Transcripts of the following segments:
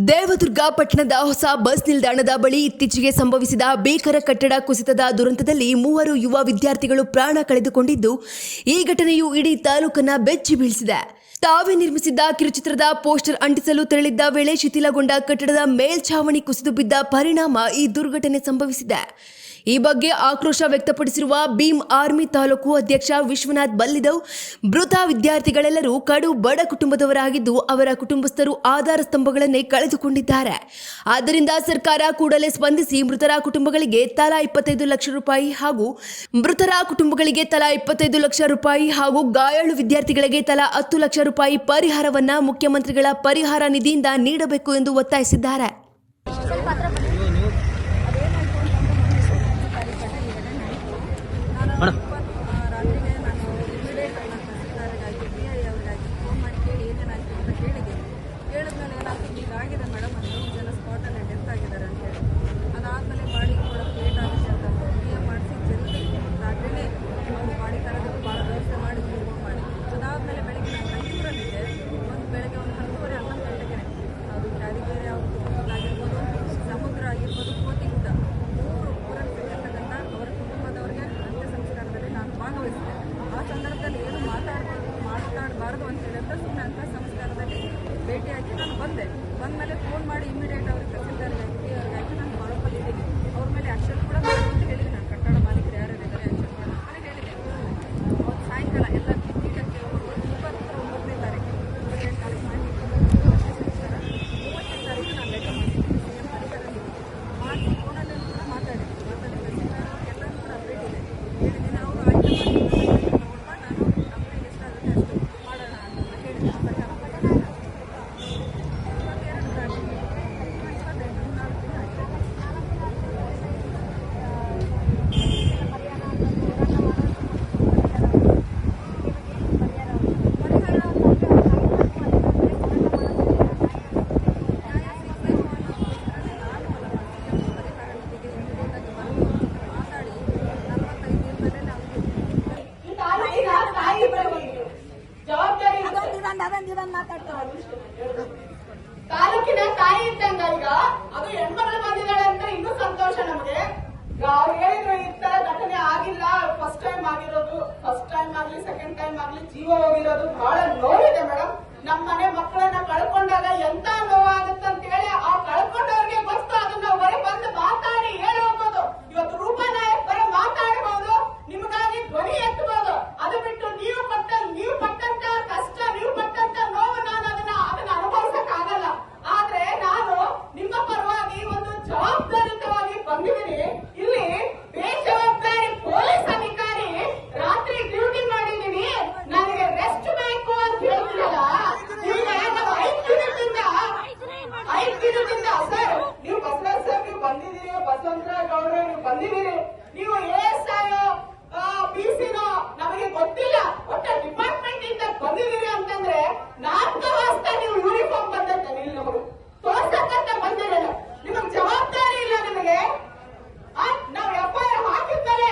ದೇವದುರ್ಗ ಪಟ್ಟಣದ ಹೊಸ ಬಸ್ ನಿಲ್ದಾಣದ ಬಳಿ ಇತ್ತೀಚೆಗೆ ಸಂಭವಿಸಿದ ಭೀಕರ ಕಟ್ಟಡ ಕುಸಿತದ ದುರಂತದಲ್ಲಿ 3 ಯುವ ವಿದ್ಯಾರ್ಥಿಗಳು ಪ್ರಾಣ ಕಳೆದುಕೊಂಡಿದ್ದು, ಈ ಘಟನೆಯು ಇಡೀ ತಾಲೂಕನ್ನ ಬೆಚ್ಚಿ ಬೀಳಿಸಿದೆ. ತಾವೇ ನಿರ್ಮಿಸಿದ್ದ ಕಿರುಚಿತ್ರದ ಪೋಸ್ಟರ್ ಅಂಟಿಸಲು ತೆರಳಿದ್ದ ವೇಳೆ ಶಿಥಿಲಗೊಂಡ ಕಟ್ಟಡದ ಮೇಲ್ಛಾವಣಿ ಕುಸಿದು ಬಿದ್ದ ಪರಿಣಾಮ ಈ ದುರ್ಘಟನೆ ಸಂಭವಿಸಿದೆ. ಈ ಬಗ್ಗೆ ಆಕ್ರೋಶ ವ್ಯಕ್ತಪಡಿಸಿರುವ ಭೀಮ್ ಆರ್ಮಿ ತಾಲೂಕು ಅಧ್ಯಕ್ಷ ವಿಶ್ವನಾಥ್ ಬಲ್ಲಿದವ್, ಮೃತ ವಿದ್ಯಾರ್ಥಿಗಳೆಲ್ಲರೂ ಕಡು ಬಡ ಕುಟುಂಬದವರಾಗಿದ್ದು, ಅವರ ಕುಟುಂಬಸ್ಥರು ಆಧಾರ ಸ್ತಂಭಗಳನ್ನೇ ಕಳೆದುಕೊಂಡಿದ್ದಾರೆ. ಆದ್ದರಿಂದ ಸರ್ಕಾರ ಕೂಡಲೇ ಸ್ಪಂದಿಸಿ ಮೃತರ ಕುಟುಂಬಗಳಿಗೆ ತಲಾ 25 ಲಕ್ಷ ರೂಪಾಯಿ ಹಾಗೂ ಗಾಯಾಳು ವಿದ್ಯಾರ್ಥಿಗಳಿಗೆ ತಲಾ 10 ಲಕ್ಷ ರೂಪಾಯಿ ಪರಿಹಾರವನ್ನ ಮುಖ್ಯಮಂತ್ರಿಗಳ ಪರಿಹಾರ ನಿಧಿಯಿಂದ ನೀಡಬೇಕು ಎಂದು ಒತ್ತಾಯಿಸಿದ್ದಾರೆ. ರಾತ್ರಿಗೆ ನಾನು ಇಮಿಡಿಯೇಟ್ ನನ್ನ ತಹಸೀಲ್ದಾರ್ಗಾಗಿ PI ಅವರಿಗಾಗಿ ಫೋನ್ ಮಾಡಿ ಕೇಳಿ ಏನೇನಾಯಿತು ಅಂತ ಕೇಳಿದ್ಮೇಲೆ ಏನಾಗ್ತದೆ ಹೀಗಾಗಿದೆ ಮೇಡಮ್, 15 ಜನ ಸ್ಪಾಟಲ್ಲಿ ಡೆತ್ ಆಗಿದ್ದಾರೆ ಅಂತೇಳಿ. ಅದಾದಮೇಲೆ ಬಾಡಿ ಕೊಡೋಕ್ಕೆ ಲೇಟ್ ಆಗುತ್ತೆ ಅಂತ PA ಮಾಡಿಸಿ ಜಲ್ದಿ ರಾತ್ರಿನೇ ಅವ್ರು ಬಾಡಿ ತರೋದಕ್ಕೆ ಭಾಳ ವ್ಯವಸ್ಥೆ ಮಾಡಿ ಫೋನ್ ಮಾಡಿ. ಅದಾದಮೇಲೆ ಬೆಳಗ್ಗೆ ನಾನು ಬೆಂಗಳೂರಲ್ಲಿದ್ದೆ. ಬೆಳಗ್ಗೆ 10:30 11 ಗಂಟೆಗೆ ಅದು ಕ್ಯಾರಿಗೇರಿ ಆಗಿರ್ಬೋದು, ಸಮುದ್ರ ಆಗಿರ್ಬೋದು, ಕೋತಿಗುಡ್ಡ 3 ಊರಲ್ಲಿ ಬಿಟ್ಟಿರ್ತಕ್ಕಂಥ ಅವರ ಕುಟುಂಬದವರಿಗೆ ನಾನು ಭಾಗವಹಿಸಿದೆ. ಆ ಸಂದರ್ಭದಲ್ಲಿ ಏನು ಮಾತನಾಡಬಾರ್ದು ಅಂತ ಹೇಳಿದ್ರೆ ಸುಮ್ಮನೆ ಅಂತ ಸಂಸ್ಕಾರದಲ್ಲಿ ಭೇಟಿಯಾಗಿ ನಾನು ಬಂದಮೇಲೆ ಫೋನ್ ಮಾಡಿ ಇಮಿಡಿಯೇಟ್ ಅವ್ರಿಗೆ ತಹಸೀಲ್ದಾರ್ಗಾಗಿ PA ನಾನು ಫಾಲೋಪಲ್ಲಿದ್ದೀನಿ. ಅವ್ರ ಮೇಲೆ ಆ್ಯಕ್ಷನ್ ಕೂಡ ಮಾಡಬೇಕು ಅಂತ ಹೇಳಿದೆ. ನಾನು ಕಟ್ಟಡ ಮಾಲೀಕರು ಯಾರ್ಯಾರಿದ್ದಾರೆ ಆ್ಯಕ್ಷನ್ ಮಾಡಿ ಅಂತ ಹೇಳಿದೆ. ಅವತ್ತು ಸಾಯಂಕಾಲ ಎಲ್ಲ ನೀಟಕ್ಕೆ 29ನೇ ತಾರೀಕು 28 ತಾರೀಕು ಮಾಡಿ 30ನೇ ತಾರೀಕು ನಾನು ಲೆಕ್ಕ ಮಾಡಿದ್ದೀನಿ. CM ಪರಿಸರದಲ್ಲಿ ಮಾಡಿ ಫೋನಲ್ಲಿ ಕೂಡ ಮಾತಾಡಿದ್ದೀನಿ. ತಹಸೀಲ್ದಾರ್ ಎಲ್ಲರೂ ಕೂಡ ಅಪ್ಡೇಟ್ ಇದೆ ಹೇಳಿದ್ದೀನಿ. ಅವರು ಆಯ್ಕೆ ಮಾಡಿ ನೋಡ್ಬಾ, ನಾನು ನಮಗೆ ಎಷ್ಟಾಗುತ್ತೆ ಅಷ್ಟು ಮಾಡೋಣ ಅಂತ ಹೇಳಿದ್ದೀನಿ. ಪ್ರಕಾರ 22 ತಾರೀಕಿಗೆ 25 4 ದಿನ ಆಯಿತು. ತಾಲೂಕಿನ ತಾಯಿ ಇದ್ದಂಗ ಈಗ ಅದು ಹೆಣ್ಮಗಳು ಬಂದಿದ್ದಾಳೆ ಅಂತ ಇನ್ನೂ ಸಂತೋಷ ನಮಗೆ. ಅವ್ರು ಹೇಳಿದ್ರು ಈ ತರ ಘಟನೆ ಆಗಿಲ್ಲ, ಫಸ್ಟ್ ಟೈಮ್ ಆಗಿರೋದು, ಫಸ್ಟ್ ಟೈಮ್ ಆಗ್ಲಿ ಸೆಕೆಂಡ್ ಟೈಮ್ ಆಗ್ಲಿ ಜೀವ ಹೋಗಿರೋದು ಬಹಳ ನೋವಿದೆ ಮೇಡಮ್. ನಮ್ಮ ಮನೆ ಮಕ್ಕಳನ್ನ ಕಳ್ಕೊಂಡಾಗ ಎಂತ ನೋವಾಗುತ್ತೆ ಅಂತ ಹೇಳಿ ಆ ಕಳ್ಕೊಂಡವ್ರಿಗೆ ಗೊತ್ತು. ಅದನ್ನ ಹೊರಗೆ ಬಂದು ಮಾತಾಡಿ ಹೇಳಿ ಹೋಗ್ಬೋದು. ಇವತ್ತು ರೂಪನಾಯಕ್ ಬರೋ ಮಾತಾಡಬಹುದು, ನಿಮಗಾಗಿ ಧ್ವನಿ ಎತ್ತಬಹುದು. ಅದು ಬಿಟ್ಟು ನೀವು ಪಟ್ಟಂತ ಕಷ್ಟ, ನೀವು ಪಟ್ಟಂತ ನೋವು ನಾನು ಅದನ್ನ ಅನುಭವಿಸಕ್ ಆಗಲ್ಲ. ಆದ್ರೆ ನಾನು ನಿಮ್ಮ ಪರವಾಗಿ ಒಂದು ಜವಾಬ್ದಾರಿಯುತವಾಗಿ ಬಂದಿದ್ದೀನಿ. ಇಲ್ಲಿ ಬೇಜವಾಬ್ದಾರಿ ಪೊಲೀಸ್ ಅಧಿಕಾರಿ ರಾತ್ರಿ ಡ್ಯೂಟಿ ಮಾಡಿದೀನಿ, ನನಗೆ ರೆಸ್ಟ್ ಬೇಕು ಅಂತ ಹೇಳ್ತೀರಲ್ಲ. ಈಗ ನಾವು 5 ದಿನದಿಂದ ಸರ್, ನೀವು ಬಸವರಾಜ್ ಸರ್ ನೀವು ಬಂದಿದ್ದೀರಿ, ಬಸವಂತರಾವ್ ಗೌಡ್ರು ನೀವು ಬಂದಿದ್ದೀರಿ, ನೀವು ASI PC ನಮಗೆ ಗೊತ್ತಿಲ್ಲ, ಒಟ್ಟು ಡಿಪಾರ್ಟ್ಮೆಂಟ್ ಇಂದ ಬಂದಿದ್ದೀರಿ ಅಂತಂದ್ರೆ ನಾಲ್ಕವಾಸ್ತ ನೀವು ಯೂನಿಫಾರ್ಮ್ ಬಂದಂತೆ ನೀವು ನಮಗೆ ತೋರ್ಸಕ್ಕಂತ ಬಂದಿರಲ್ಲ. ನಿಮಗೆ ಜವಾಬ್ದಾರಿ ಇಲ್ಲ. ನಿಮಗೆ ನಾವು FIR ಹಾಕಿದ್ಮೇಲೆ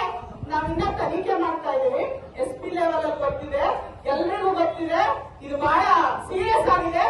ನಾವಿನ್ನ ತನಿಖೆ ಮಾಡ್ತಾ ಇದ್ದೀವಿ. SP ಲೆವೆಲ್ ಅಲ್ಲಿ ಗೊತ್ತಿದೆ, ಎಲ್ರಿಗೂ ಗೊತ್ತಿದೆ, ಇದು ಬಹಳ ಸೀರಿಯಸ್ ಆಗಿದೆ.